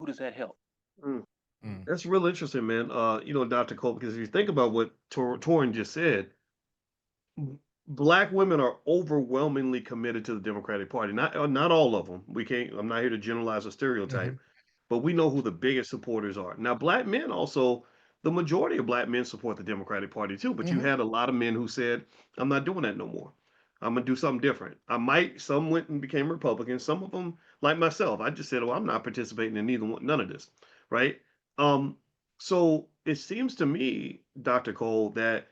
does that help? Mm. Mm. That's real interesting, man. Dr. Cole, because if you think about what Torin just said, black women are overwhelmingly committed to the Democratic Party. Not all of them. We can't. I'm not here to generalize or stereotype, Hmm. but we know who the biggest supporters are. Now, black men also, the majority of black men support the Democratic Party too. But you Hmm. had a lot of men who said, "I'm not doing that no more. I'm gonna do something different." Some went and became Republicans. Some of them, like myself, I just said, "Well, I'm not participating in none of this." Right. Um. So it seems to me, Dr. Cole, that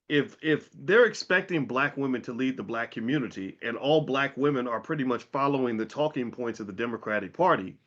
if they're expecting black women to lead the black community and all black women are pretty much following the talking points of the Democratic Party,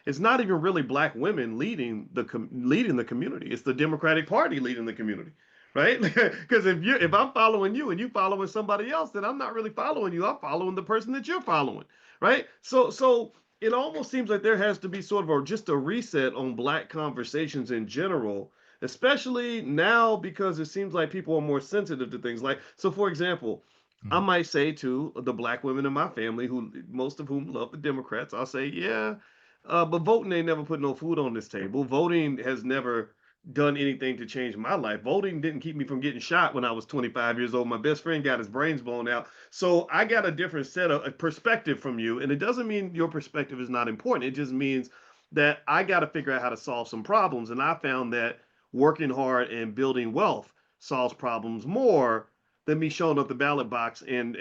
it's not even really black women leading the community. It's the Democratic Party leading the community, right? Because if I'm following you and you following somebody else, then I'm not really following you. I'm following the person that you're following, right? So it almost seems like there has to be sort of just a reset on black conversations in general, especially now because it seems like people are more sensitive to things like, so for example, I Hmm. might say to the black women in my family, who most of whom love the Democrats, I'll say, yeah, but voting ain't never put no food on this table. Voting has never done anything to change my life. Voting didn't keep me from getting shot when I was 25 years old. My best friend got his brains blown out. So I got a different set of a perspective from you. And it doesn't mean your perspective is not important. It just means that I got to figure out how to solve some problems. And I found that working hard and building wealth solves problems more than me showing up the ballot box and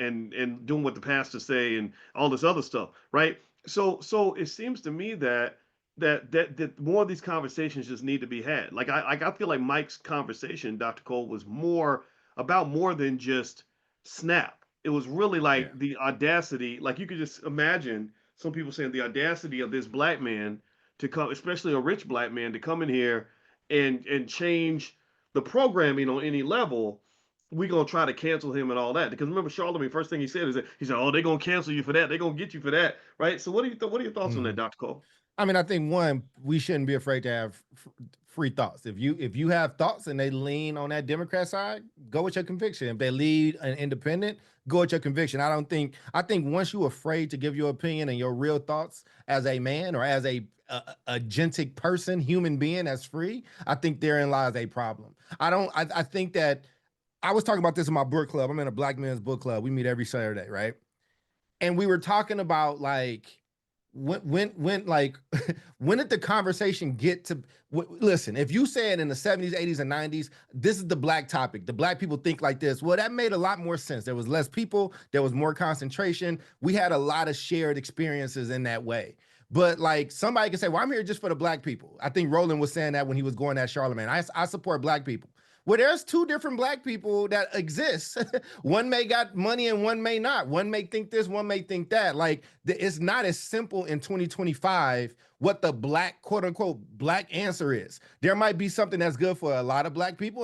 doing what the pastors say and all this other stuff, right? So it seems to me that more of these conversations just need to be had. I feel like Mike's conversation, Dr. Cole, was more than just snap. It was really Yeah. like the audacity. Like you could just imagine some people saying the audacity of this black man to come, especially a rich black man, to come in here and change the programming on any level. We gonna try to cancel him and all that. Because remember, Charlemagne, first thing he said is that he said, "Oh, they're gonna cancel you for that. They're gonna get you for that." Right? So what are your thoughts on that, Hmm. Dr. Cole? I mean, I think one, we shouldn't be afraid to have free thoughts. If you have thoughts and they lean on that Democrat side, go with your conviction. If they lead an independent, go with your conviction. I think once you're afraid to give your opinion and your real thoughts as a man or as a agentic person, human being that's free, I think therein lies a problem. I think that I was talking about this in my book club. I'm in a black men's book club. We meet every Saturday, right? And we were talking about like when like when did the conversation get to listen, if you say it in the 70s, 80s, and 90s, this is the black topic, the black people think like this, well, that made a lot more sense. There was less people, there was more concentration, we had a lot of shared experiences in that way. But like somebody can say, well, I'm here just for the black people. I think Roland was saying that when he was going at Charlemagne. I support black people. Well, there's two different black people that exist. One may got money and one may not. One may think this, one may think that. Like it's not as simple in 2025 what the black quote unquote black answer is. There might be something that's good for a lot of black people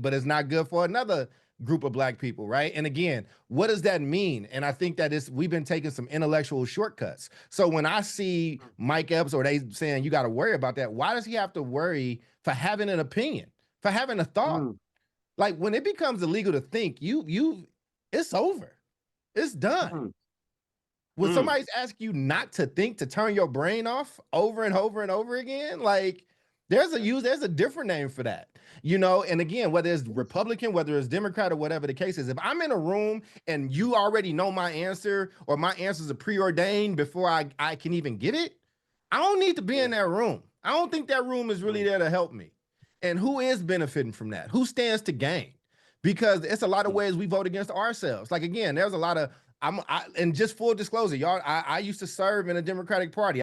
but it's not good for another group of black people, right? And again, what does that mean? And I think that we've been taking some intellectual shortcuts. So when I see Mike Epps or they saying you got to worry about that, why does he have to worry for having an opinion, for having a thought? Mm, Like when it becomes illegal to think, it's over. It's done. mm, When mm, somebody's asking you not to think, to turn your brain off over and over and over again, like there's a different name for that. And again, whether it's Republican, whether it's Democrat, or whatever the case is, if I'm in a room and you already know my answer or my answers are preordained before I can even get it, I don't need to be in mm, that room. I don't think that room is really mm, there to help me. And who is benefiting from that? Who stands to gain? Because it's a lot of mm. ways we vote against ourselves. Like again, there's a lot of and just full disclosure, y'all, I used to serve in a Democratic Party.